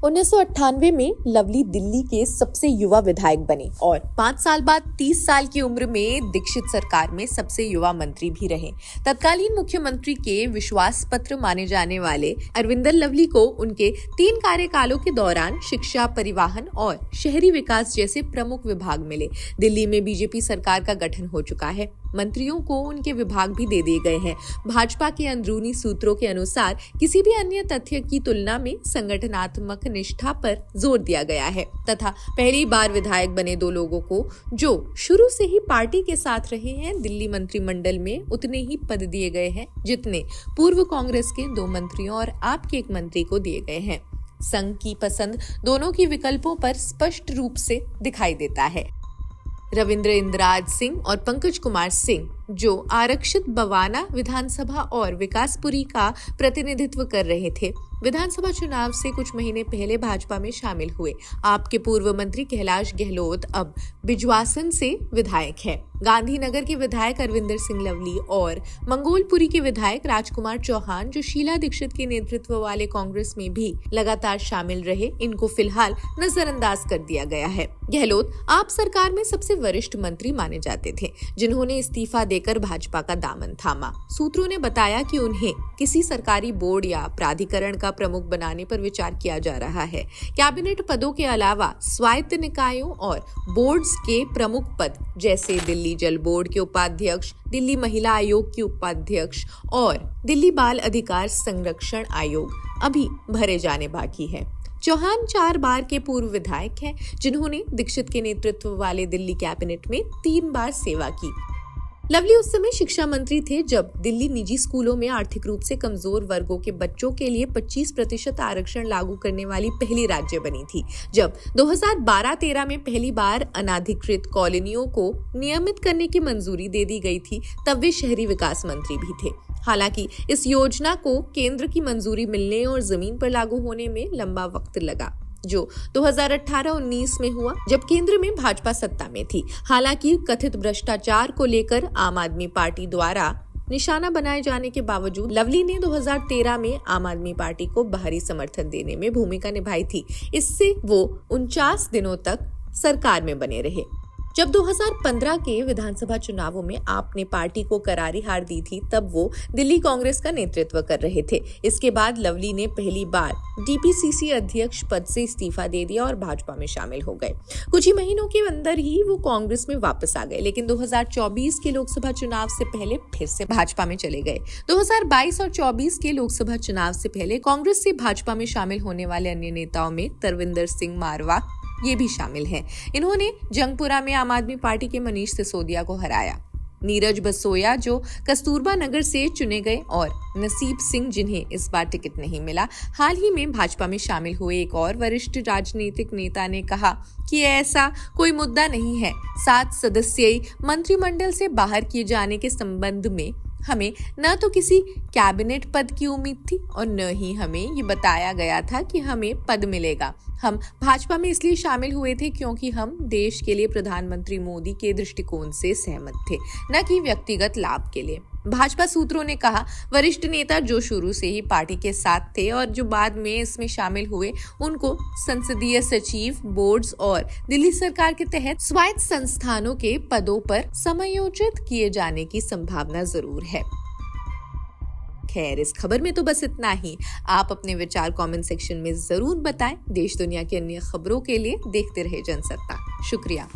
1998 में लवली दिल्ली के सबसे युवा विधायक बने और 5 साल बाद 30 साल की उम्र में दीक्षित सरकार में सबसे युवा मंत्री भी रहे। तत्कालीन मुख्यमंत्री के विश्वास पत्र माने जाने वाले अरविंदर लवली को उनके 3 कार्यकालों के दौरान शिक्षा, परिवहन और शहरी विकास जैसे प्रमुख विभाग मिले। दिल्ली में बीजेपी सरकार का गठन हो चुका है। मंत्रियों को उनके विभाग भी दे दिए गए हैं। भाजपा के अंदरूनी सूत्रों के अनुसार किसी भी अन्य तथ्य की तुलना में संगठनात्मक निष्ठा पर जोर दिया गया है तथा पहली बार विधायक बने 2 लोगों को जो शुरू से ही पार्टी के साथ रहे हैं, दिल्ली मंत्रिमंडल में उतने ही पद दिए गए हैं जितने पूर्व कांग्रेस के 2 मंत्रियों और आप के 1 मंत्री को दिए गए हैं। संघ की पसंद दोनों की विकल्पों पर स्पष्ट रूप से दिखाई देता है। रविंद्र इंद्राज सिंह और पंकज कुमार सिंह जो आरक्षित बवाना विधानसभा और विकासपुरी का प्रतिनिधित्व कर रहे थे, विधानसभा चुनाव से कुछ महीने पहले भाजपा में शामिल हुए। आपके पूर्व मंत्री कैलाश गहलोत अब बिजवासन से विधायक हैं। गांधीनगर के विधायक अरविंदर सिंह लवली और मंगोलपुरी के विधायक राजकुमार चौहान जो शीला दीक्षित के नेतृत्व वाले कांग्रेस में भी लगातार शामिल रहे, इनको फिलहाल नजरअंदाज कर दिया गया है। गहलोत आप सरकार में सबसे वरिष्ठ मंत्री माने जाते थे, जिन्होंने इस्तीफा देकर भाजपा का दामन थामा। सूत्रों ने बताया कि उन्हें किसी सरकारी बोर्ड या प्राधिकरण का प्रमुख बनाने पर विचार किया जा रहा है। कैबिनेट पदों के अलावा स्वायत्त निकायों और बोर्ड्स के प्रमुख पद जैसे दिल्ली जल बोर्ड के उपाध्यक्ष, दिल्ली महिला आयोग की उपाध्यक्ष और दिल्ली बाल अधिकार संरक्षण आयोग अभी भरे जाने बाकी है। चौहान 4 बार के पूर्व विधायक हैं, जिन्होंने दीक्षित के नेतृत्व वाले दिल्ली कैबिनेट में 3 बार सेवा की। लवली उस समय शिक्षा मंत्री थे जब दिल्ली निजी स्कूलों में आर्थिक रूप से कमजोर वर्गों के बच्चों के लिए 25% आरक्षण लागू करने वाली पहली राज्य बनी थी। जब 2012-13 में पहली बार अनाधिकृत कॉलोनियों को नियमित करने की मंजूरी दे दी गई थी, तब वे शहरी विकास मंत्री भी थे। हालांकि इस योजना को केंद्र की मंजूरी मिलने और जमीन पर लागू होने में लंबा वक्त लगा, जो 2018-19 में हुआ जब केंद्र में भाजपा सत्ता में थी। हालांकि कथित भ्रष्टाचार को लेकर आम आदमी पार्टी द्वारा निशाना बनाए जाने के बावजूद लवली ने 2013 में आम आदमी पार्टी को बाहरी समर्थन देने में भूमिका निभाई थी। इससे वो 49 दिनों तक सरकार में बने रहे। जब 2015 के विधानसभा चुनावों में आपने पार्टी को करारी हार दी थी, तब वो दिल्ली कांग्रेस का नेतृत्व कर रहे थे। इसके बाद लवली ने पहली बार डीपीसीसी अध्यक्ष पद से इस्तीफा दे दिया और भाजपा में शामिल हो गए। कुछ ही महीनों के अंदर ही वो कांग्रेस में वापस आ गए, लेकिन 2024 के लोकसभा चुनाव से पहले फिर से भाजपा में चले गए। 2022 और 24 के लोकसभा चुनाव से पहले कांग्रेस से भाजपा में शामिल होने वाले अन्य नेताओं में तरविंदर सिंह मारवा ये भी शामिल हैं। इन्होंने जंगपुरा में आम आदमी पार्टी के मनीष सिसोदिया को हराया। नीरज बसोया जो कस्तूरबा नगर से चुने गए और नसीब सिंह जिन्हें इस बार टिकट नहीं मिला। हाल ही में भाजपा में शामिल हुए एक और वरिष्ठ राजनीतिक नेता ने कहा कि ऐसा कोई मुद्दा नहीं है। 7 सदस्यीय मंत्रिमंडल से बाहर किए जाने के संबंध में हमें न तो किसी कैबिनेट पद की उम्मीद थी और न ही हमें ये बताया गया था कि हमें पद मिलेगा। हम भाजपा में इसलिए शामिल हुए थे क्योंकि हम देश के लिए प्रधानमंत्री मोदी के दृष्टिकोण से सहमत थे, न कि व्यक्तिगत लाभ के लिए। भाजपा सूत्रों ने कहा वरिष्ठ नेता जो शुरू से ही पार्टी के साथ थे और जो बाद में इसमें शामिल हुए, उनको संसदीय सचिव, बोर्ड्स और दिल्ली सरकार के तहत स्वायत्त संस्थानों के पदों पर समायोजित किए जाने की संभावना जरूर है। खैर, इस खबर में तो बस इतना ही। आप अपने विचार कमेंट सेक्शन में जरूर बताएं। देश दुनिया की अन्य खबरों के लिए देखते रहे जनसत्ता। शुक्रिया।